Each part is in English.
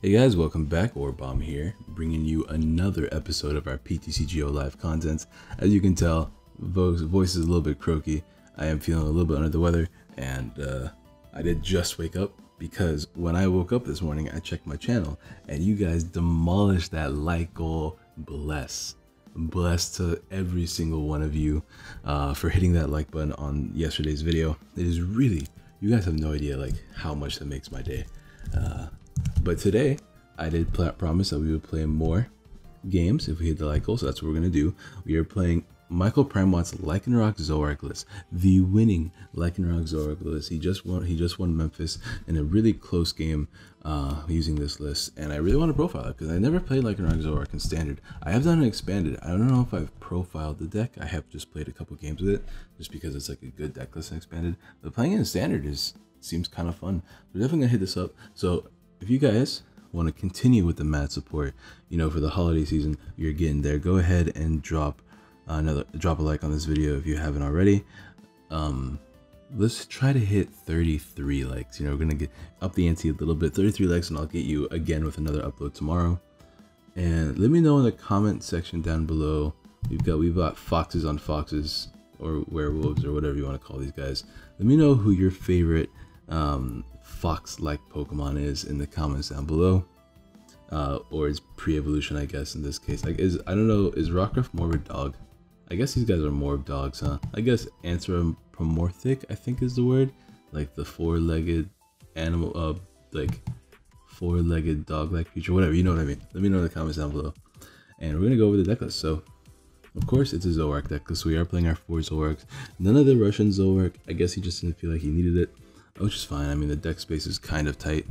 Hey guys, welcome back. Aurabomb here, bringing you another episode of our PTCGO live content. As you can tell, voice is a little bit croaky. I am feeling a little bit under the weather, and I did just wake up because when I woke up this morning, I checked my channel, and you guys demolished that like goal. Bless to every single one of you for hitting that like button on yesterday's video. It is really, you guys have no idea like how much that makes my day. But today, I did promise that we would play more games if we hit the like goal, so that's what we're going to do. We are playing Michael Pramawat's Lycanroc Zoroark list, the winning Lycanroc Zoroark list. He just won Memphis in a really close game using this list, and I really want to profile it because I never played Lycanroc Zoroark in Standard. I have done it expanded. I don't know if I've profiled the deck. I have just played a couple games with it, just because it's like a good deck list in expanded. But playing it in Standard seems kind of fun. We're definitely gonna hit this up. So if you guys want to continue with the mad support, you know, for the holiday season, you're getting there, go ahead and drop a like on this video if you haven't already. Let's try to hit 33 likes. You know, we're gonna get up the ante a little bit. 33 likes, and I'll get you again with another upload tomorrow. And let me know in the comment section down below. We've got foxes on foxes, or werewolves, or whatever you want to call these guys. Let me know who your favorite fox-like Pokemon is in the comments down below, or is pre-evolution, I guess, in this case. Like, I don't know, is Rockruff more of a dog? I guess these guys are more of dogs, huh? I guess anthropomorphic, I think is the word, like the four-legged animal, like four-legged dog-like creature, whatever, you know what I mean. Let me know in the comments down below, and we're gonna go over the deck list. So of course it's a Zoroark deck list, so we are playing our 4 Zoroarks. None of the Russian Zoroark. I guess he just didn't feel like he needed it, which is fine. I mean, the deck space is kind of tight.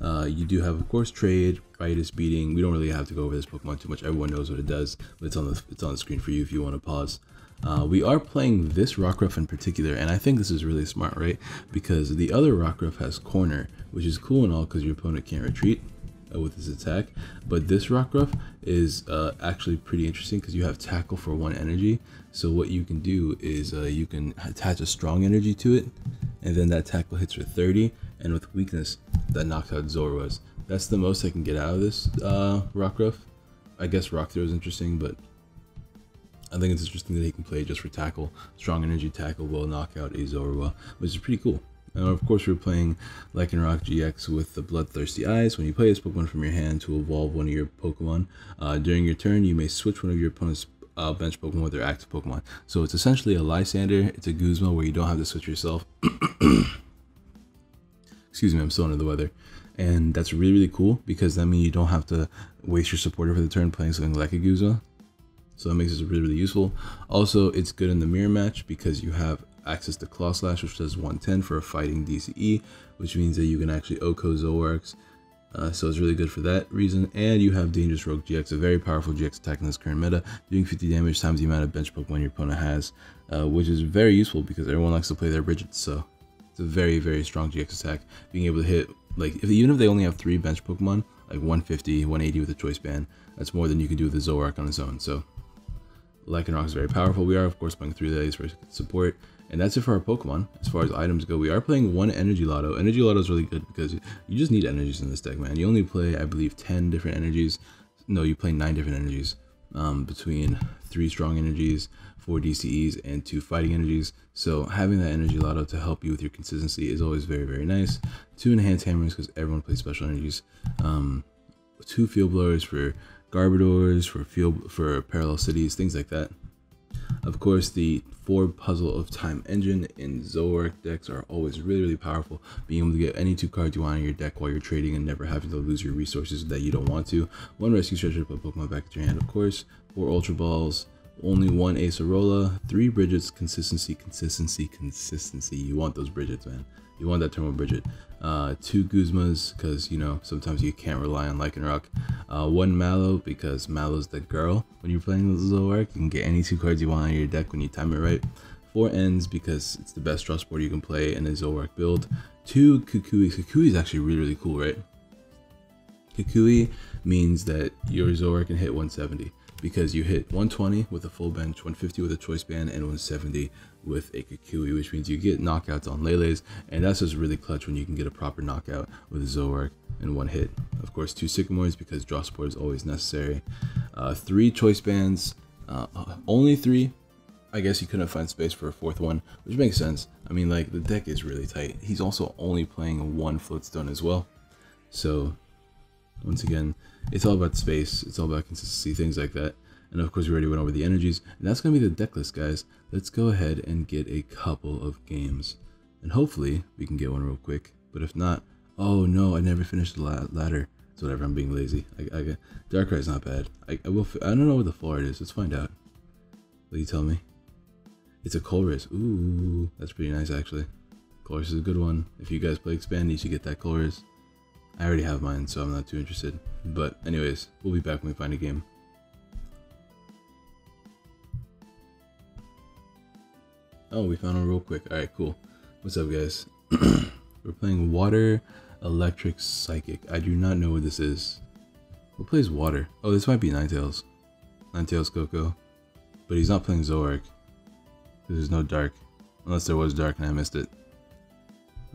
You do have, of course, Trade, Riotous Beating. We don't really have to go over this Pokemon too much. Everyone knows what it does, but it's on the screen for you if you want to pause. We are playing this Rockruff in particular, and I think this is really smart, right? Because the other Rockruff has Corner, which is cool and all because your opponent can't retreat with his attack. But this Rockruff is actually pretty interesting because you have Tackle for 1 energy. So what you can do is you can attach a strong energy to it, and then that tackle hits for 30, and with weakness, that knocks out Zoroark. That's the most I can get out of this Rockruff. I guess Rock Throw is interesting, but I think it's interesting that he can play just for tackle. Strong energy tackle will knock out a Zoroark, which is pretty cool. And of course, we're playing Lycanroc GX with the Bloodthirsty Eyes. When you play this Pokemon from your hand to evolve one of your Pokemon, during your turn, you may switch one of your opponent's bench Pokemon with their active Pokemon. So it's essentially a Lysander, it's a Guzma where you don't have to switch yourself. Excuse me, I'm still under the weather. And that's really, really cool because that means you don't have to waste your supporter for the turn playing something like a Guzma. So that makes it really, really useful. Also, it's good in the mirror match because you have access to Claw Slash, which does 110 for a fighting DCE, which means that you can actually OHKO Zoroarks. So it's really good for that reason. And you have Dangerous Rogue GX, a very powerful GX attack in this current meta, doing 50 damage times the amount of bench Pokemon your opponent has, which is very useful because everyone likes to play their Bridget. So it's a very, very strong GX attack. Being able to hit, like, even if they only have 3 bench Pokemon, like 150, 180 with a Choice Band, that's more than you can do with the Zoroark on its own. So Lycanroc is very powerful. We are, of course, playing 3 days for support. And that's it for our Pokemon. As far as items go, we are playing 1 Energy Lotto. Energy Lotto is really good because you just need energies in this deck, man. You only play, I believe, 10 different energies. No, you play 9 different energies, between 3 strong energies, 4 DCEs, and 2 fighting energies. So having that Energy Lotto to help you with your consistency is always very, very nice. 2 Enhanced Hammers because everyone plays special energies. 2 Field Blowers for Garbodors, for Parallel Cities, things like that. Of course, the 4 Puzzle of Time engine in Zoroark decks are always really, really powerful. Being able to get any 2 cards you want in your deck while you're trading and never having to lose your resources that you don't want to. 1 Rescue Treasure to put Pokemon back into your hand, of course. 4 Ultra Balls. Only 1 Acerola. 3 Bridgets. Consistency. You want those Bridgets, man. You want that Turbo Bridget. 2 Guzmas, because, you know, sometimes you can't rely on Lycanroc. 1 Mallow, because Mallow's the girl. When you're playing with Zoroark, you can get any 2 cards you want on your deck when you time it right. 4 Ends, because it's the best draw support you can play in a Zoroark build. 2 Kukui. Kukui is actually really, really cool, right? Kukui means that your Zoroark can hit 170. because you hit 120 with a full bench, 150 with a choice band, and 170 with a Kukui, which means you get knockouts on Lele's, and that's just really clutch when you can get a proper knockout with a Zoroark. in one hit. Of course, 2 Sycamores because draw support is always necessary. 3 Choice Bands, only 3. I guess he couldn't find space for a 4th one, which makes sense. I mean, like, the deck is really tight. He's also only playing 1 Floatstone as well. So, once again, it's all about space, it's all about consistency, things like that. And of course, we already went over the energies, and that's going to be the deck list, guys. Let's go ahead and get a couple of games. And hopefully, we can get one real quick. But if not, oh no, I never finished the ladder. It's whatever, I'm being lazy. Darkrai's not bad. I don't know what the full art is, let's find out. Will you tell me? It's a Colress. Ooh, that's pretty nice actually. Colress is a good one. If you guys play Expand, you should get that Colress. I already have mine, so I'm not too interested. But anyways, we'll be back when we find a game. Oh, we found one real quick. Alright, cool. What's up, guys? We're playing Water, Electric, Psychic. I do not know what this is. Who plays Water? Oh, this might be Ninetales. Ninetales Coco. But he's not playing Zoroark. There's no Dark. Unless there was Dark and I missed it.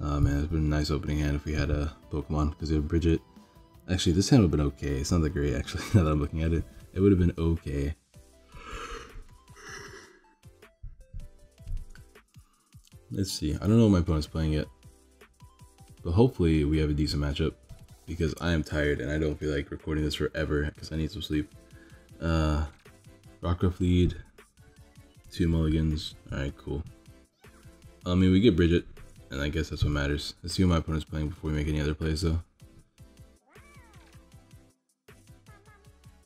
Oh man, it's been a nice opening hand if we had a Pokemon, because we have Bridget. Actually, this hand would have been okay. It's not that great, actually, now that I'm looking at it. It would have been okay. Let's see. I don't know what my opponent's playing yet. But hopefully we have a decent matchup, because I am tired and I don't feel like recording this forever, because I need some sleep. Rockruff lead. 2 mulligans. Alright, cool. I mean, we get Bridget, and I guess that's what matters. Let's see what my opponent's playing before we make any other plays, though.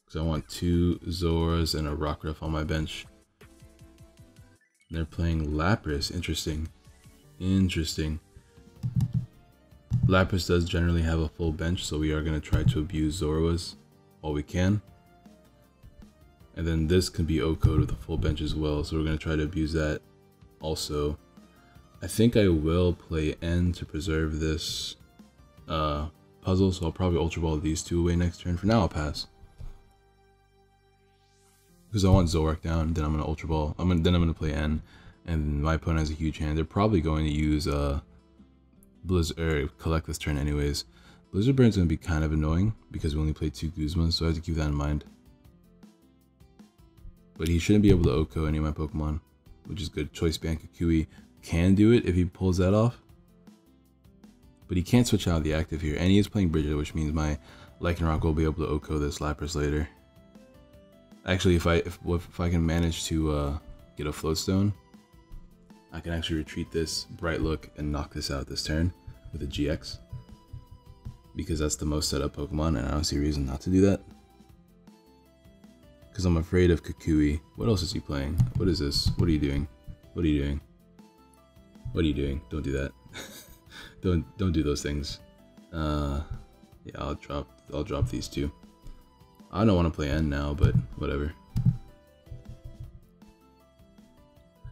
Because I want 2 Zoras and a Rockruff on my bench. And they're playing Lapras. Interesting. Interesting. Lapras does generally have a full bench, so we are going to try to abuse Zoroas all we can. And then this can be O-code with a full bench as well, so we're going to try to abuse that also. I think I will play N to preserve this puzzle, so I'll probably Ultra Ball these 2 away next turn. For now, I'll pass. Because I want Zoroark down, then I'm going to Ultra Ball. Then I'm going to play N, and my opponent has a huge hand. They're probably going to use Blizzard, or collect this turn anyways. Blizzard Burn's going to be kind of annoying, because we only played 2 Guzmas, so I have to keep that in mind. But he shouldn't be able to OHKO any of my Pokemon, which is good. Choice Band Kukui can do it if he pulls that off. But he can't switch out the active here. And he is playing Bridget, which means my Lycanroc will be able to OHKO this Lapras later. Actually, if I can manage to get a Floatstone, I can actually retreat this Bright Look and knock this out this turn with a GX. Because that's the most set up Pokemon, and I don't see a reason not to do that. Because I'm afraid of Kukui. What else is he playing? What is this? What are you doing? What are you doing? What are you doing? Don't do that. don't do those things. Yeah, I'll drop these 2. I don't want to play N now, but whatever.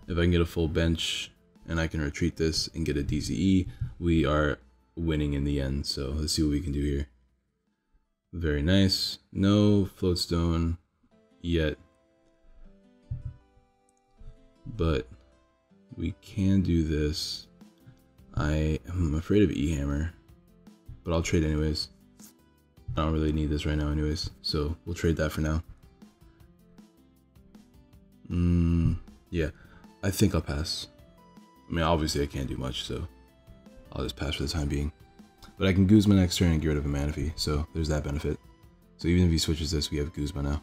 If I can get a full bench and I can retreat this and get a DZE, we are winning in the end. So let's see what we can do here. Very nice. No Floatstone yet, but we can do this. I am afraid of E-Hammer, but I'll trade anyways. I don't really need this right now anyways, so we'll trade that for now. Yeah, I think I'll pass. I mean, obviously I can't do much, so I'll just pass for the time being. But I can Guzma next turn and get rid of a Manaphy, so there's that benefit. So even if he switches this, we have Guzma now.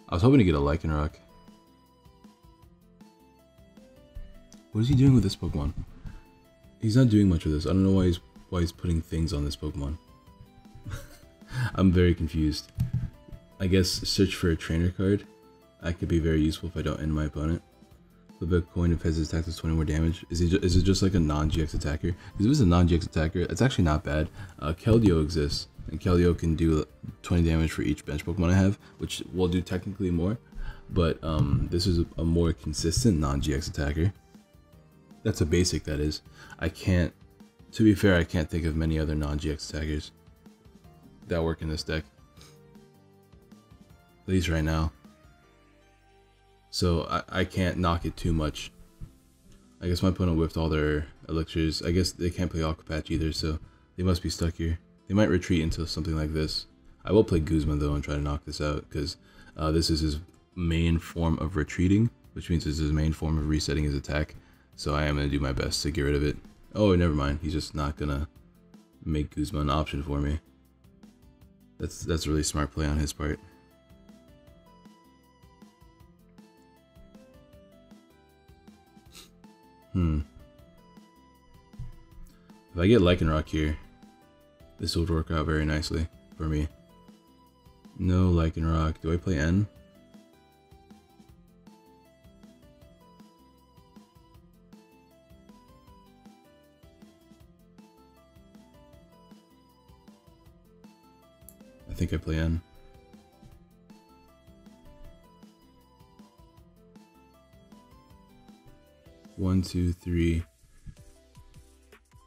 I was hoping to get a Lycanroc. What is he doing with this Pokemon? He's not doing much with this. I don't know why he's putting things on this Pokemon. I'm very confused. I guess search for a trainer card. That could be very useful if I don't end my opponent. Flip a coin if his attack does 20 more damage. Is it just like a non-GX attacker? Because if it's a non-GX attacker, it's actually not bad. Keldeo exists, and Keldeo can do 20 damage for each bench Pokemon I have, which will do technically more. But this is a more consistent non-GX attacker. That's a basic, that is. To be fair, I can't think of many other non-GX attackers that work in this deck. At least right now. So I can't knock it too much. I guess my opponent whiffed all their elixirs. I guess they can't play Aquapatch either, so they must be stuck here. They might retreat into something like this. I will play Guzma though and try to knock this out, because this is his main form of retreating, which means it's his main form of resetting his attack. So I am going to do my best to get rid of it. Oh, never mind. He's just not going to make Guzma an option for me. That's a really smart play on his part. If I get Lycanroc here, this would work out very nicely for me. No Lycanroc. Do I play N? I think I play N. One, two, three.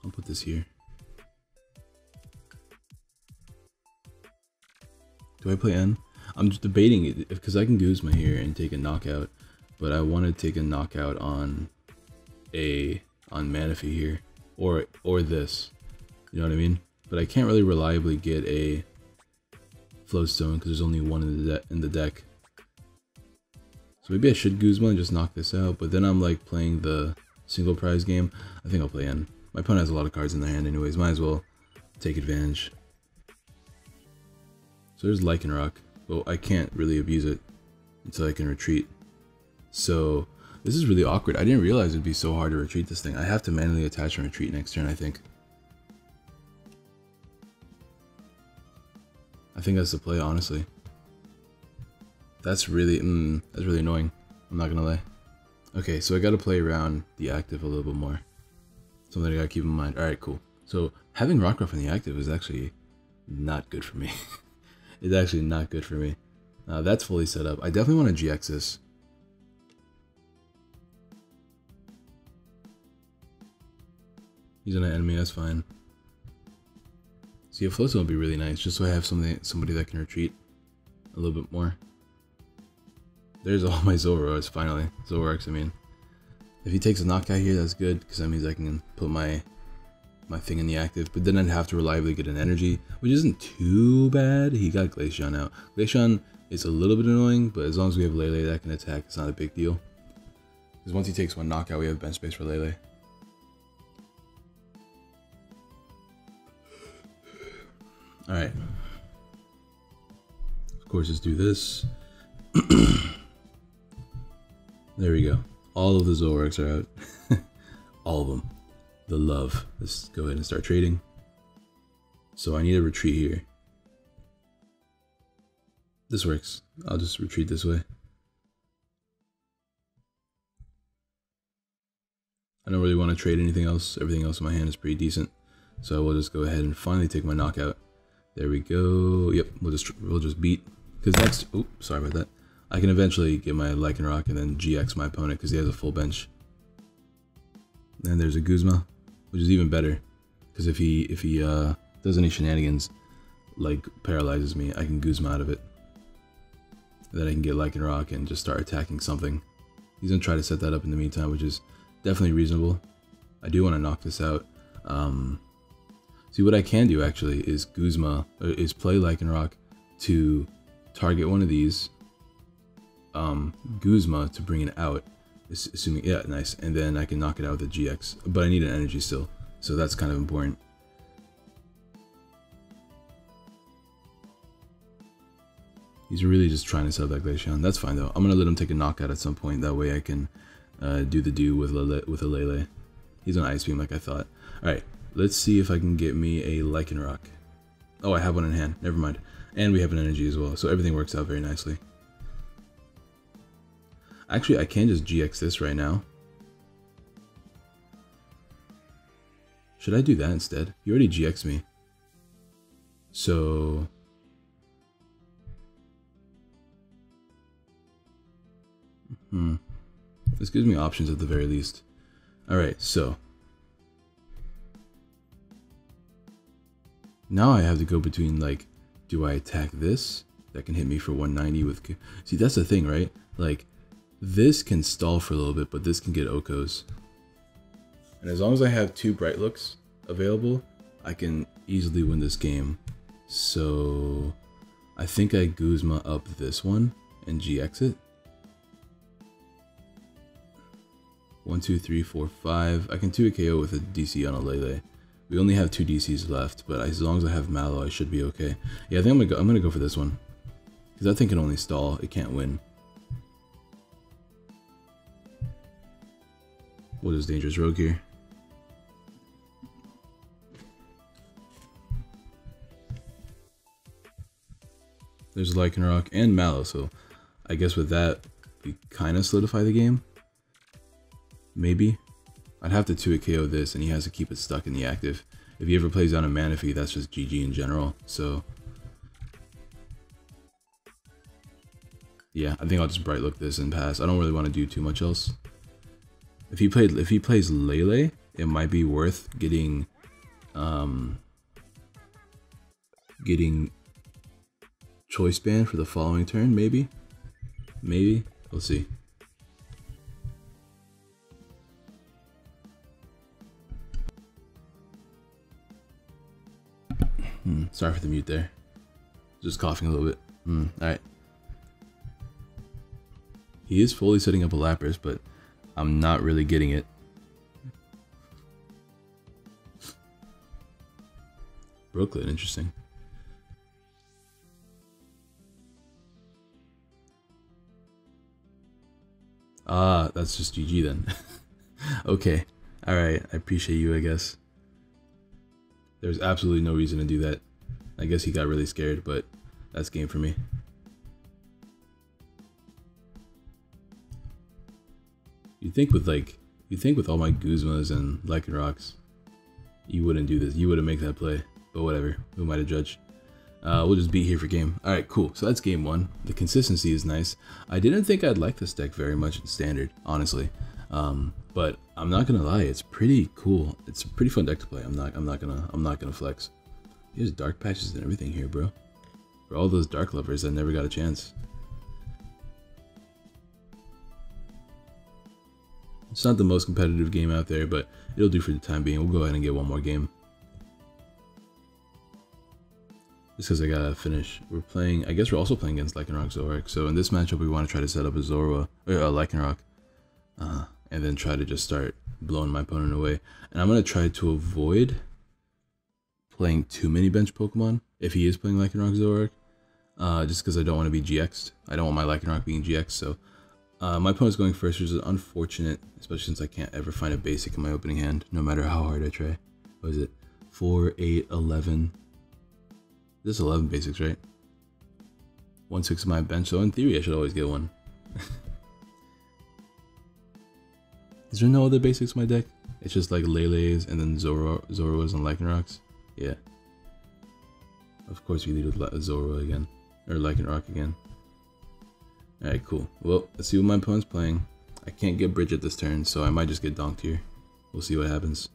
I'll put this here. Do I play N? I'm just debating it because I can Guzma here and take a knockout, but I want to take a knockout on Manaphy here, or this. You know what I mean? But I can't really reliably get a Floatstone because there's only one in the deck. So maybe I should Guzma and just knock this out, but then I'm like playing the single prize game. I think I'll play N. My opponent has a lot of cards in their hand anyways, might as well take advantage. So there's Lycanroc. Well, I can't really abuse it until I can retreat. So this is really awkward. I didn't realize it'd be so hard to retreat this thing. I have to manually attach and retreat next turn, I think. I think that's the play, honestly. That's really annoying. I'm not gonna lie. Okay, so I gotta play around the active a little bit more. Something I gotta keep in mind. Alright, cool. So having Rockruff in the active is actually not good for me. It's actually not good for me. That's fully set up. I definitely want to GX this. He's an enemy, that's fine. See, a Floatstone would be really nice, just so I have somebody that can retreat a little bit more. There's all my Zoroarks, finally. Zoroarks, I mean. If he takes a knockout here, that's good, because that means I can put my thing in the active. But then I'd have to reliably get an energy, which isn't too bad. He got Glaceon out. Glaceon is a little bit annoying, but as long as we have Lele that can attack, it's not a big deal. Because once he takes one knockout, we have bench space for Lele. Alright. Of course, let's do this. There we go. All of the Zoroarks are out. All of them. The love. Let's go ahead and start trading. So I need a retreat here. This works. I'll just retreat this way. I don't really want to trade anything else. Everything else in my hand is pretty decent. So I will just go ahead and finally take my knockout. There we go. Yep, we'll just beat. Because next, oh, sorry about that. I can eventually get my Lycanroc and then GX my opponent because he has a full bench. And there's a Guzma, which is even better. Because if he does any shenanigans, like paralyzes me, I can Guzma out of it. Then I can get Lycanroc and just start attacking something. He's going to try to set that up in the meantime, which is definitely reasonable. I do want to knock this out. See, what I can do actually is Guzma, is play Lycanroc to target one of these. Guzma to bring it out, assuming, yeah, nice, and then I can knock it out with a GX, but I need an energy still, so that's kind of important. He's really just trying to set up that Glaceon. That's fine though. I'm gonna let him take a knockout at some point, that way I can do the do with a Lele. He's on Ice Beam like I thought. Alright, let's see if I can get me a Lycanroc. Oh, I have one in hand, never mind. And we have an energy as well, so everything works out very nicely. Actually, I can just GX this right now. Should I do that instead? He already GX'd me. So... This gives me options at the very least. Alright, so... now I have to go between, like, do I attack this? That can hit me for 190 with... See, that's the thing, right? Like... this can stall for a little bit, but this can get Okos. And as long as I have two Bright Looks available, I can easily win this game. So I think I Guzma up this one and GX it. 1, 2, 3, 4, 5. I can 2 a KO with a DC on a Lele. We only have 2 DCs left, but as long as I have Mallow, I should be okay. Yeah, I think I'm gonna go for this one. Because that thing can only stall, it can't win. What is Dangerous Rogue here? There's Lycanroc and Mallow, so I guess with that, we kind of solidify the game. Maybe. I'd have to 2 a KO this, and he has to keep it stuck in the active. If he ever plays down a Manaphy, that's just GG in general, so... yeah, I think I'll just Bright Look this and pass. I don't really want to do too much else. If he plays Lele, it might be worth getting Choice Band for the following turn, maybe? Maybe? We'll see. Sorry for the mute there. Just coughing a little bit. Alright. He is fully setting up a Lapras, but I'm not really getting it. Brooklyn, interesting. Ah, that's just GG then. Okay. Alright, I appreciate you, I guess. There's absolutely no reason to do that. I guess he got really scared, but that's game for me. You'd think with all my Guzmas and Lycanrocs, you wouldn't do this. You wouldn't make that play. But whatever. Who am I to judge? We'll just beat here for game. Alright, cool. So that's game 1. The consistency is nice. I didn't think I'd like this deck very much in standard, honestly. But I'm not gonna lie, it's pretty cool. It's a pretty fun deck to play. I'm not gonna flex. There's dark patches and everything here, bro. For all those dark lovers that never got a chance. It's not the most competitive game out there, but it'll do for the time being. We'll go ahead and get one more game. Just because I gotta finish. We're playing, I guess we're also playing against Lycanroc Zoroark. So in this matchup, we want to try to set up a Lycanroc. And then try to just start blowing my opponent away. And I'm going to try to avoid playing too many bench Pokemon if he is playing Lycanroc Zoroark. Just because I don't want to be GX'd. I don't want my Lycanroc being GX'd. So my opponent's going first, which is unfortunate, especially since I can't ever find a basic in my opening hand, no matter how hard I try. What is it? 4, 8, 11. This is 11 basics, right? 1, 6 in my bench, so in theory I should always get one. Is there no other basics in my deck? It's just like Lele's and then Zoroas and Lycanrocs? Yeah. Of course we lead with Zoroark again. Or Lycanroc again. Alright, cool. Well, let's see what my opponent's playing. I can't get Bridget this turn, so I might just get donked here. We'll see what happens.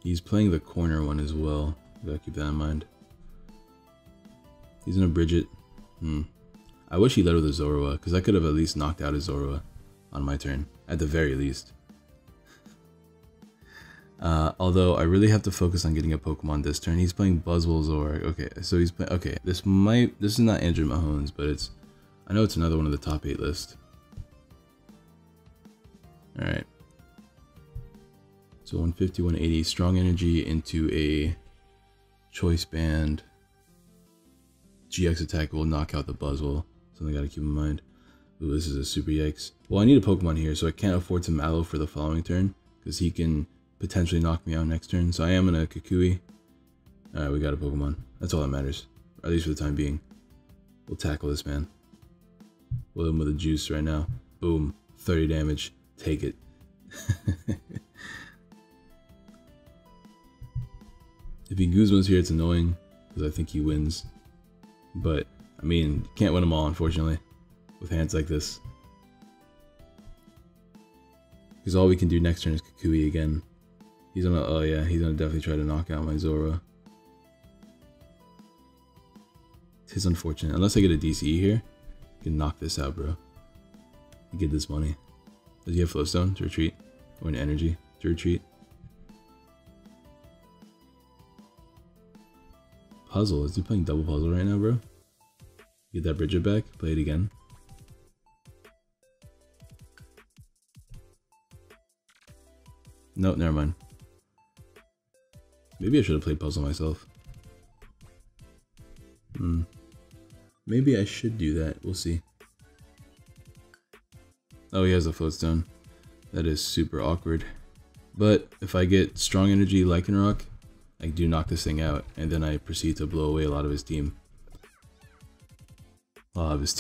He's playing the corner one as well. Gotta keep that in mind. He's gonna Bridget. I wish he led with a Zoroark, because I could have at least knocked out his Zoroark on my turn, at the very least. Although I really have to focus on getting a Pokemon this turn. He's playing Buzzwole Zoroark. Okay, so he's playing. Okay, this is not Andrew Mahomes, but I know it's another one of the top 8 list. All right. So 150, 180, strong energy into a Choice Band. GX attack will knock out the Buzzwole. Something I gotta keep in mind. Ooh, this is a super yikes. Well, I need a Pokemon here, so I can't afford to Mallow for the following turn, because he can potentially knock me out next turn. So I am gonna Kukui. Alright, we got a Pokemon. That's all that matters. Or at least for the time being. We'll tackle this man. We'll hit him with a juice right now. Boom. 30 damage. Take it. If he Guzma's here, it's annoying, because I think he wins. But, I mean, can't win them all, unfortunately, with hands like this. Because all we can do next turn is Kukui again. He's gonna, oh yeah, he's gonna definitely try to knock out my Zora. It's unfortunate. Unless I get a DCE here, I can knock this out, bro. Get this money. Does he have Floatstone to retreat? Or an energy to retreat? Puzzle. Is he playing double puzzle right now, bro? Get that Bridget back. Play it again. Nope, never mind. Maybe I should have played puzzle myself. Maybe I should do that. We'll see. Oh, he has a Floatstone. That is super awkward. But if I get strong energy Lycanroc, I do knock this thing out, and then I proceed to blow away a lot of his team. A lot of his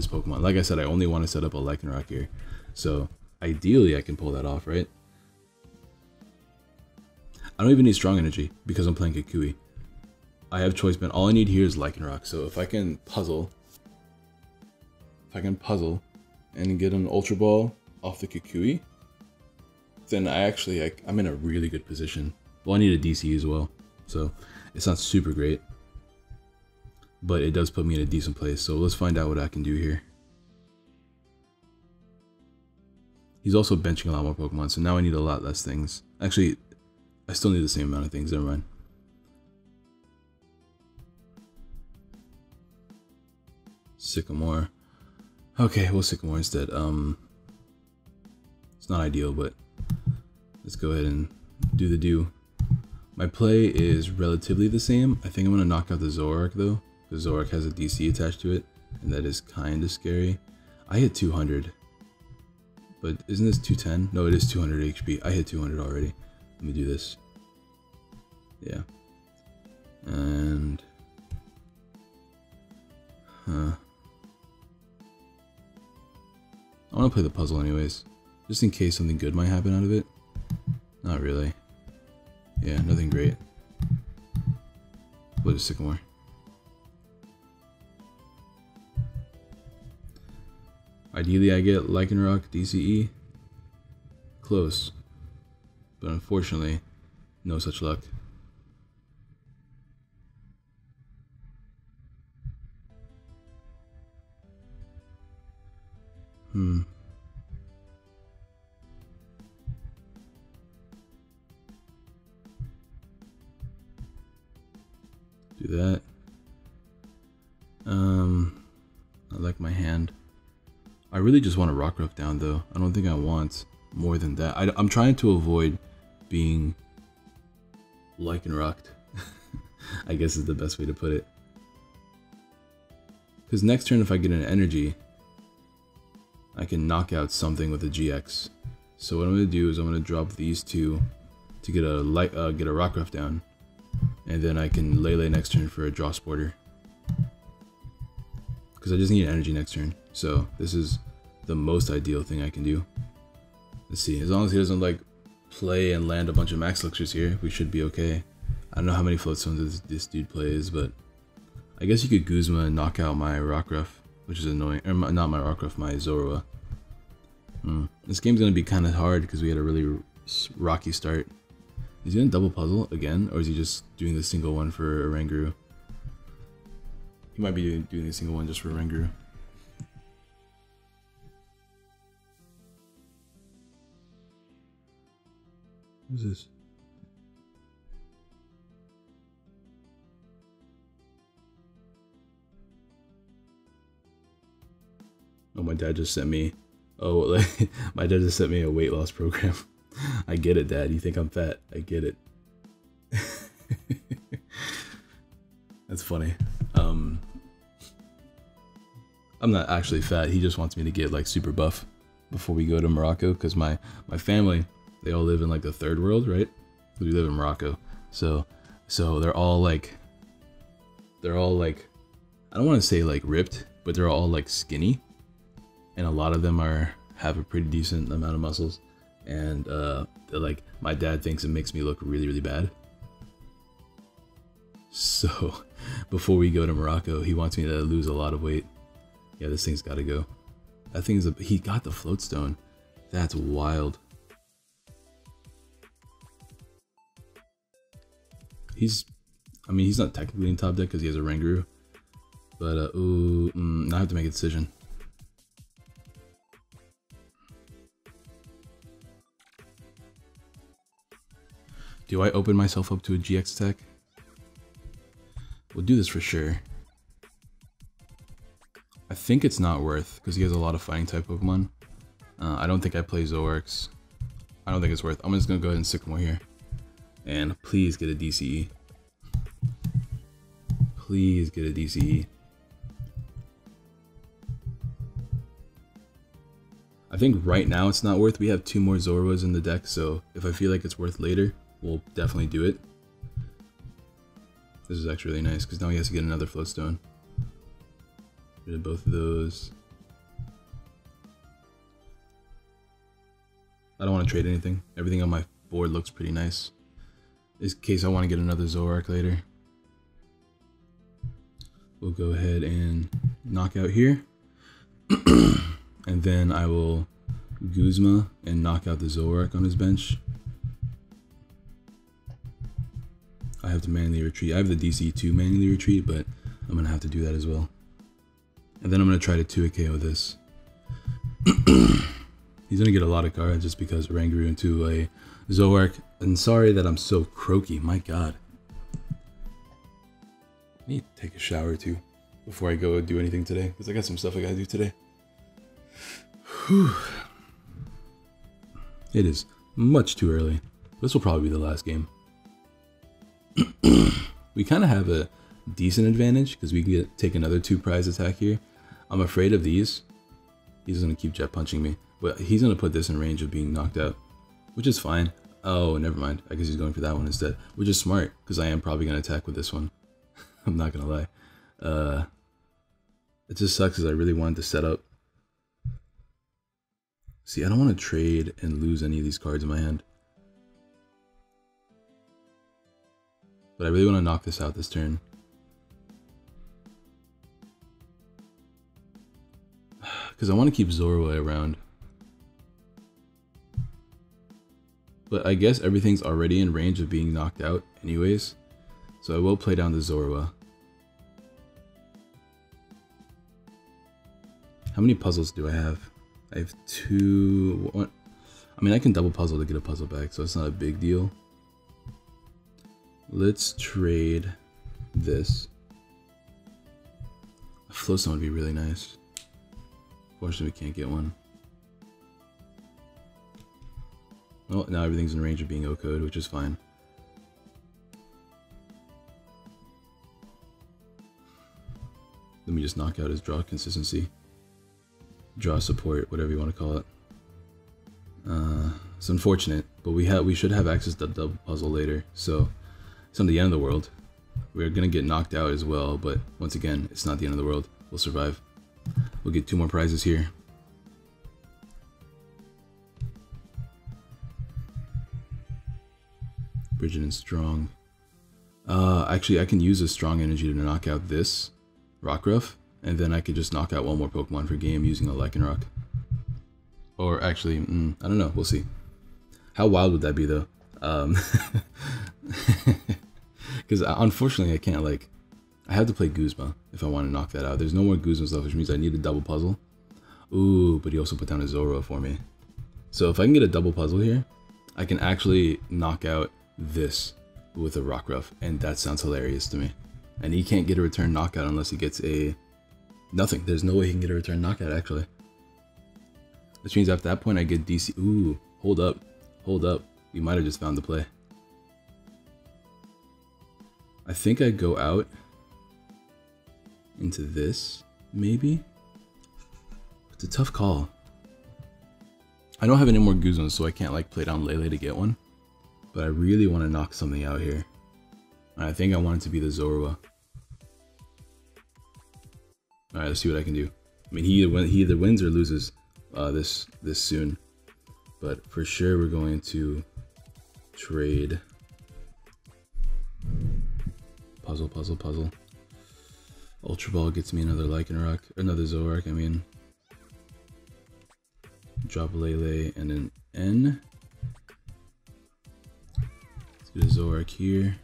Pokemon. Like I said, I only want to set up a Lycanroc here. So, ideally I can pull that off, right? I don't even need strong energy, because I'm playing Kukui. I have Choice Band. All I need here is Lycanroc. So if I can puzzle... and get an Ultra Ball off the Kukui, then I'm in a really good position. Well, I need a DC as well, so it's not super great, but it does put me in a decent place. So let's find out what I can do here. He's also benching a lot more Pokemon, so now I need a lot less things. Actually, I still need the same amount of things, never mind. Sycamore. Okay, we'll Sycamore instead. It's not ideal, but let's go ahead and do the do. My play is relatively the same. I think I'm going to knock out the Zoroark though, because Zoroark has a DC attached to it, and that is kind of scary. I hit 200, but isn't this 210? No, it is 200 HP. I hit 200 already. Let me do this. Yeah. And... I want to play the puzzle anyways, just in case something good might happen out of it. Not really. Yeah, nothing great. What is Sycamore? Ideally I get Lycanroc DCE. Close. But unfortunately, no such luck. Do that. I like my hand. I really just want a Rockruff down though. I don't think I want more than that. I'm trying to avoid being Lycanrocked. I guess is the best way to put it. Because next turn if I get an energy, I can knock out something with a GX. So what I'm going to do is I'm going to drop these two to get a Rockruff down, and then I can Lele next turn for a Draw Sporter. Because I just need an energy next turn. So this is the most ideal thing I can do. Let's see, as long as he doesn't like play and land a bunch of Max Elixirs here, we should be okay. I don't know how many Floatstones this dude plays, but I guess you could Guzma and knock out my Rockruff, which is annoying. Or not my Rockruff, my Zoroark. This game's gonna be kind of hard because we had a really rocky start. Is he gonna double puzzle again, or is he just doing the single one for Oranguru? He might be doing the single one just for Oranguru. Who's this? Oh, my dad just sent me. Oh, like, my dad just sent me a weight loss program. I get it, Dad. You think I'm fat? I get it. That's funny. I'm not actually fat. He just wants me to get like super buff before we go to Morocco, because my family, they all live in like the third world, right? We live in Morocco, so they're all like I don't want to say like ripped, but they're all like skinny, and a lot of them have a pretty decent amount of muscles, and like my dad thinks it makes me look really, really bad. So before we go to Morocco, he wants me to lose a lot of weight. Yeah, this thing's got to go. That thing's he got the Floatstone. That's wild. I mean, he's not technically in top deck because he has a Oranguru. But, now I have to make a decision. Do I open myself up to a GX attack? We'll do this for sure. I think it's not worth, because he has a lot of fighting type Pokemon. I don't think I play Zoroarks. I don't think it's worth. I'm just going to go ahead and Sycamore here. And please get a DCE. Please get a DCE. I think right now it's not worth. We have 2 more Zoroas in the deck, so if I feel like it's worth later, we'll definitely do it. This is actually really nice, because now he has to get another Floatstone. Rid of both of those. I don't want to trade anything. Everything on my board looks pretty nice. In case I want to get another Zoroark later. We'll go ahead and knock out here. And then I will Guzma and knock out the Zoroark on his bench. I have to manually retreat. I have the DC to manually retreat, but I'm going to have to do that as well. And then I'm going to try to 2-KO this. He's going to get a lot of cards just because Rangaroo into a Zoroark. And sorry that I'm so croaky, my god. I need to take a shower too before I go do anything today, because I got some stuff I gotta do today. Whew. It is much too early. This will probably be the last game. We kind of have a decent advantage because we can take another 2 prize attack here. I'm afraid of these. He's going to keep jet punching me, but he's going to put this in range of being knocked out, which is fine. Oh, never mind. I guess he's going for that one instead, which is smart because I am probably going to attack with this one. I'm not going to lie. It just sucks because I really wanted to set up. See, I don't want to trade and lose any of these cards in my hand. But I really want to knock this out this turn. Because I want to keep Zorua around. But I guess everything's already in range of being knocked out anyways. So I will play down the Zorua. How many puzzles do I have? I have 2... One. I mean, I can double puzzle to get a puzzle back, so it's not a big deal. Let's trade this. A Floatstone would be really nice. Unfortunately, we can't get one. Well, now everything's in range of being O-code, which is fine. Let me just knock out his draw consistency. Draw support, whatever you want to call it. It's unfortunate, but we should have access to double puzzle later, so it's not the end of the world. We're gonna get knocked out as well, but once again, it's not the end of the world. We'll survive. We'll get 2 more prizes here. Bridget and Strong. Actually, I can use a Strong Energy to knock out this Rockruff, and then I could just knock out 1 more Pokemon per game using a Lycanroc. Or actually, I don't know. We'll see. How wild would that be, though? Because unfortunately, I can't, like... I have to play Guzma if I want to knock that out. There's no more Guzmas left, which means I need a double puzzle. Ooh, but he also put down a Zorua for me. So if I can get a double puzzle here, I can actually knock out this with a Rockruff, and that sounds hilarious to me. And he can't get a return knockout unless he gets a... Nothing. There's no way he can get a return knockout, actually. Which means after that point, I get DC... Ooh, hold up. Hold up. We might have just found the play. I think I go out into this, maybe? It's a tough call. I don't have any more Guzmas, so I can't like play down Lele to get one. But I really want to knock something out here. And I think I want it to be the Zorua. Alright, let's see what I can do. I mean, he either wins or loses this soon. But for sure, we're going to trade. Puzzle, puzzle, puzzle. Ultra Ball gets me another Lycanroc, another Zoroark, I mean. Drop Lele and an N. Let's get a Zoroark here.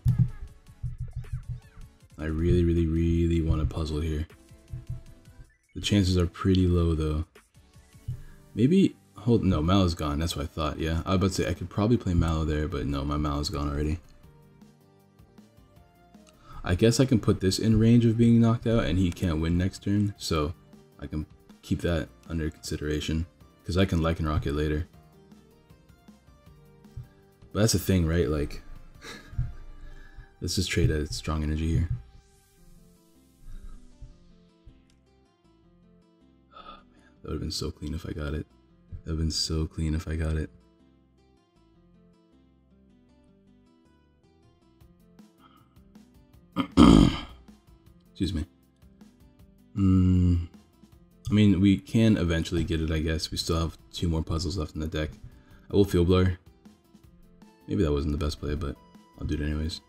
I really, really, really want a puzzle here. The chances are pretty low though. Maybe, oh, hold, no, Mallow's gone. That's what I thought. Yeah, I was about to say I could probably play Mallow there, but no, my Mallow's gone already. I guess I can put this in range of being knocked out, and he can't win next turn, so I can keep that under consideration because I can Lycanroc it later. But that's the thing, right? Like, let's just trade a strong energy here. Oh, man, that would have been so clean if I got it. That would have been so clean if I got it. Excuse me. I mean, we can eventually get it, I guess. We still have 2 more puzzles left in the deck. I will Field Blower. Maybe that wasn't the best play, but I'll do it anyways.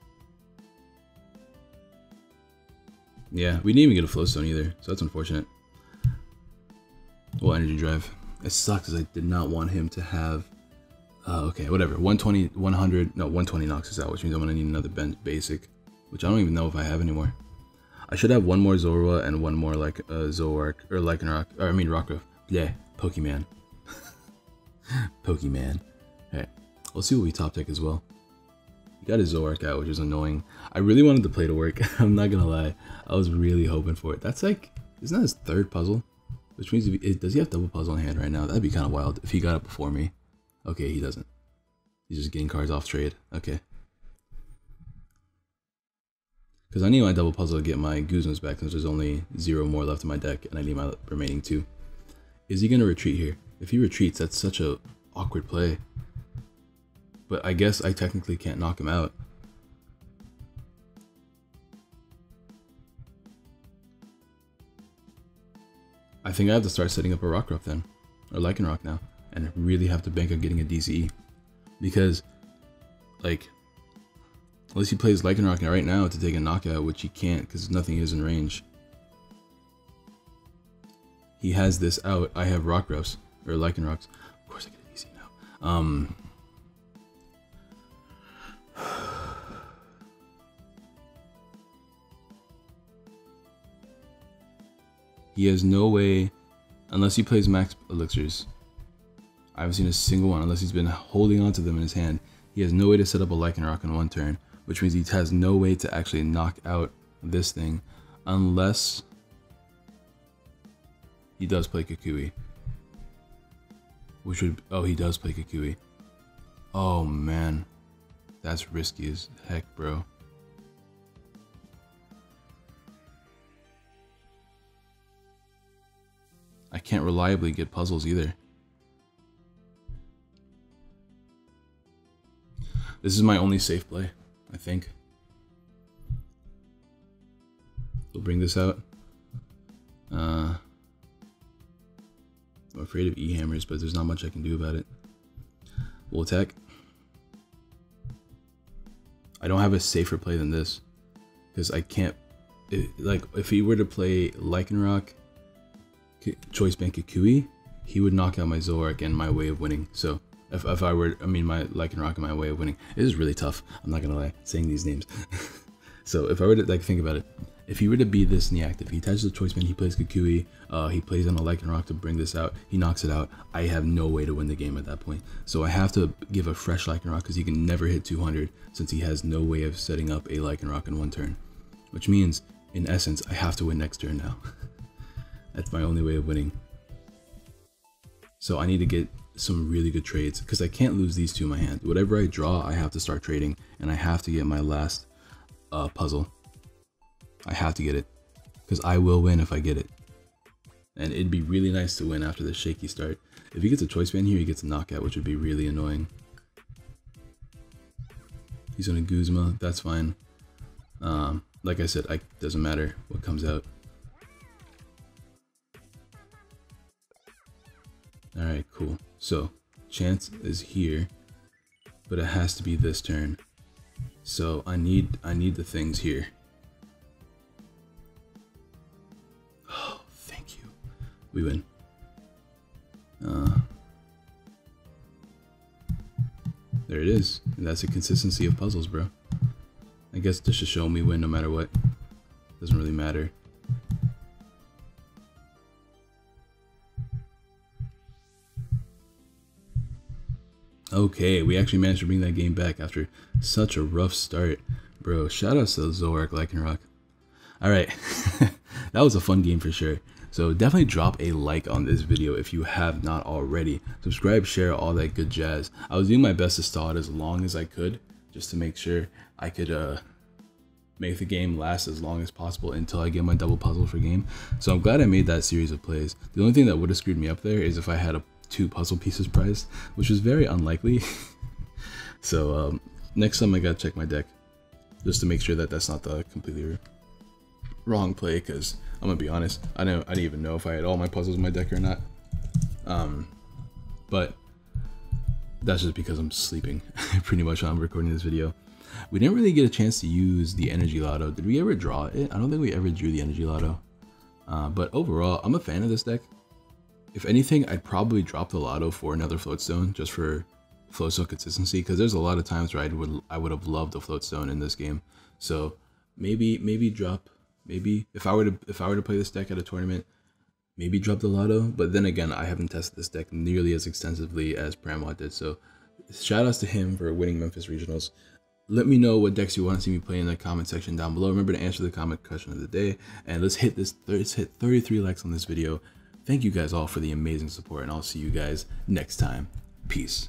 Yeah, we didn't even get a Flowstone either, so that's unfortunate. Well, Energy Drive. It sucks because I did not want him to have... okay, whatever. 120, 100... No, 120 knocks us out, which means I'm going to need another basic, which I don't even know if I have anymore. I should have 1 more Zorua and 1 more like Zoroark, or Lycanroc, or I mean Rockruff. Yeah, Pokemon. Pokemon. Alright, let's see what we top deck as well. He got his Zoroark out, which is annoying. I really wanted the play to work, I'm not gonna lie. I was really hoping for it. That's like, isn't that his 3rd puzzle? Which means, does he have double puzzle in hand right now? That'd be kind of wild if he got it before me. Okay, he doesn't. He's just getting cards off trade. Okay. Because I need my double puzzle to get my Guzmas back since there's only 0 more left in my deck and I need my remaining 2. Is he going to retreat here? If he retreats, that's such a awkward play. But I guess I technically can't knock him out. I think I have to start setting up a Rockruff then. Or Lycanroc now. And really have to bank on getting a DCE. Because, like... unless he plays Lycanroc right now to take a knockout, which he can't because nothing is in range. He has this out. I have Rockruffs, or Lycanrocs. Of course I get it easy now. He has no way, unless he plays max elixirs. I haven't seen a single one, unless he's been holding on to them in his hand. He has no way to set up a Lycanroc in 1 turn. Which means he has no way to actually knock out this thing unless he does play Kukui. Which would... oh, he does play Kukui. Oh, man. That's risky as heck, bro. I can't reliably get puzzles either. This is my only safe play, I think. We'll bring this out. I'm afraid of E-hammers, but there's not much I can do about it. We'll attack. I don't have a safer play than this. Because I can't... like, if he were to play Lycanroc, Choice Band Kukui, he would knock out my Zoroark and my way of winning. So, if I were... I mean, my Lycanroc and my way of winning. It is really tough. I'm not gonna lie, saying these names. So, if I were to, like, think about it. If he were to be this inactive, he attaches the Choice Band, he plays Kukui, he plays on a Lycanroc to bring this out, he knocks it out, I have no way to win the game at that point. So I have to give a fresh Lycanroc because he can never hit 200 since he has no way of setting up a Lycanroc in 1 turn. Which means, in essence, I have to win next turn now. That's my only way of winning. So I need to get some really good trades because I can't lose these two in my hand. Whatever I draw, I have to start trading and I have to get my last puzzle. I have to get it because I will win if I get it. And it'd be really nice to win after the shaky start. If he gets a Choice Band here, he gets a knockout, which would be really annoying. He's on a Guzma, that's fine. Like I said, it doesn't matter what comes out. Alright, cool. So, chance is here, but it has to be this turn. So I need the things here. Oh, thank you. We win. There it is. And that's a consistency of puzzles, bro. I guess this should show me win no matter what. Doesn't really matter. Okay, we actually managed to bring that game back after such a rough start. Bro, shout out to Zoroark, Lycanroc. Alright, that was a fun game for sure. So definitely drop a like on this video if you have not already. Subscribe, share, all that good jazz. I was doing my best to stall it as long as I could, just to make sure I could make the game last as long as possible until I get my double puzzle for game. So I'm glad I made that series of plays. The only thing that would have screwed me up there is if I had 2 puzzle pieces priced, which was very unlikely. So next time I gotta check my deck just to make sure that that's not the completely wrong play, because I'm gonna be honest, I didn't even know if I had all my puzzles in my deck or not. But that's just because I'm sleeping pretty much while I'm recording this video. We didn't really get a chance to use the energy lotto. Did we ever draw it? I don't think we ever drew the energy lotto. But overall, I'm a fan of this deck. If anything, I'd probably drop the lotto for another floatstone just for floatstone consistency, because there's a lot of times where I would have loved a floatstone in this game. So maybe drop, maybe if I were to play this deck at a tournament, maybe drop the lotto. But then again, I haven't tested this deck nearly as extensively as Pramawat did. So shout outs to him for winning Memphis Regionals. Let me know what decks you want to see me play in the comment section down below. Remember to answer the comment question of the day, and let's hit 33 likes on this video. Thank you guys all for the amazing support, and I'll see you guys next time. Peace.